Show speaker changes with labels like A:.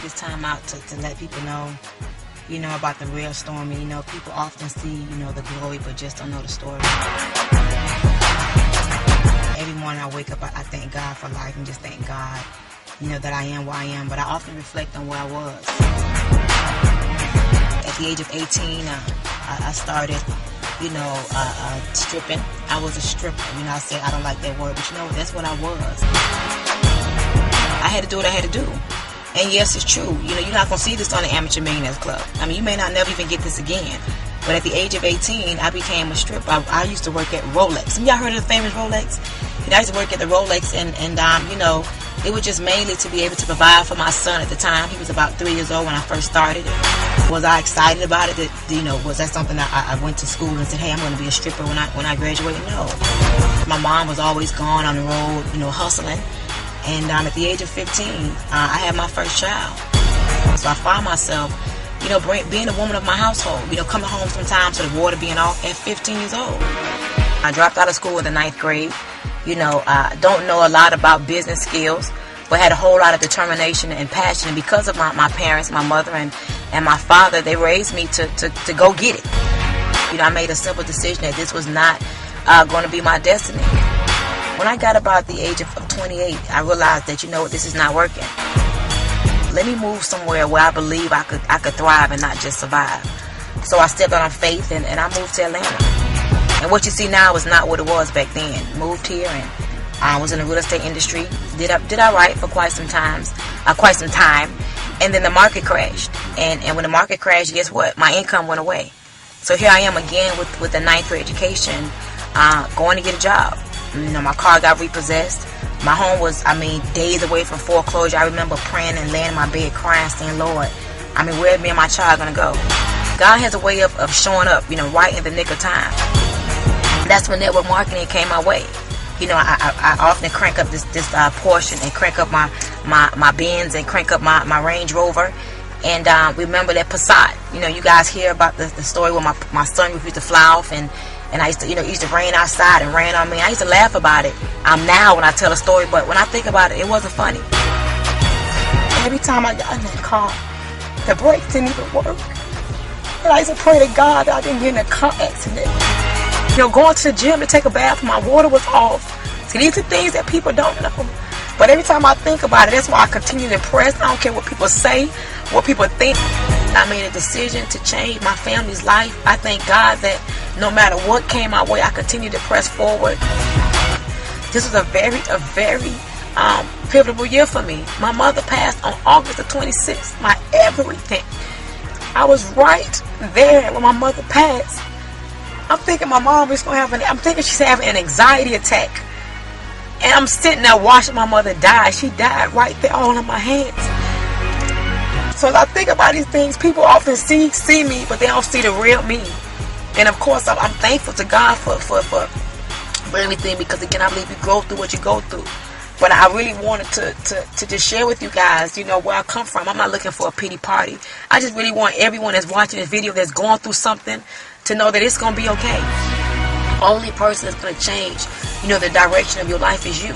A: take this time out to let people know, you know, about the real Stormy. You know, people often see, you know, the glory, but just don't know the story. Every morning I wake up, I thank God for life and just thank God, you know, that I am where I am. But I often reflect on where I was. At the age of 18, I started, you know, stripping. I was a stripper. You know, I say I don't like that word, but you know, that's what I was. I had to do what I had to do. And yes, it's true. You know, you're not going to see this on the Amateur Millionaires Club. I mean, you may not never even get this again. But at the age of 18, I became a stripper. I used to work at Rolex. Some of y'all heard of the famous Rolex? I used to work at the Rolex, and you know, it was just mainly to be able to provide for my son at the time. He was about 3 years old when I first started. Was I excited about it? That, you know, was that something that I went to school and said, hey, I'm going to be a stripper when I graduate? No. My mom was always gone on the road, you know, hustling. And at the age of 15, I had my first child. So I found myself, you know, being a woman of my household, you know, coming home sometimes to the water being off at 15 years old. I dropped out of school in the 9th grade. You know, I don't know a lot about business skills, but had a whole lot of determination and passion. And because of my parents, my mother and my father, they raised me to go get it. You know, I made a simple decision that this was not going to be my destiny. When I got about the age of 28, I realized that, you know what, this is not working. Let me move somewhere where I believe I could thrive and not just survive. So I stepped out on faith and I moved to Atlanta. And what you see now is not what it was back then. Moved here and I was in the real estate industry. Did all right for quite some time. And then the market crashed. And when the market crashed, guess what? My income went away. So here I am again with a 9th grade education, going to get a job. You know, my car got repossessed. My home was, days away from foreclosure. I remember praying and laying in my bed crying, saying, Lord, where me and my child going to go? God has a way of showing up, you know, right in the nick of time. That's when network marketing came my way. You know, I often crank up this portion and crank up my Benz and crank up my Range Rover. And remember that Passat. You know, you guys hear about the story where my son used to fly off and I used to, you know, it used to rain outside and rain on me. I used to laugh about it. Now when I tell a story, but when I think about it, it wasn't funny. Every time I got in that car, the brakes didn't even work. And I used to pray to God that I didn't get in a car accident. You know, going to the gym to take a bath, my water was off. See, these are things that people don't know. But every time I think about it, that's why I continue to press. I don't care what people say, what people think. I made a decision to change my family's life. I thank God that no matter what came my way, I continue to press forward. This was a very pivotal year for me. My mother passed on August the 26th. My everything. I was right there when my mother passed. I'm thinking my mom is going to have I'm thinking she's having an anxiety attack. And I'm sitting there watching my mother die. She died right there all in my hands. So as I think about these things, people often see me, but they don't see the real me. And of course, I'm thankful to God for everything, because again, I believe you grow through what you go through. But I really wanted to just share with you guys, you know, where I come from. I'm not looking for a pity party. I just really want everyone that's watching this video that's going through something to know that it's going to be okay. Only person that's going to change, you know, the direction of your life is you.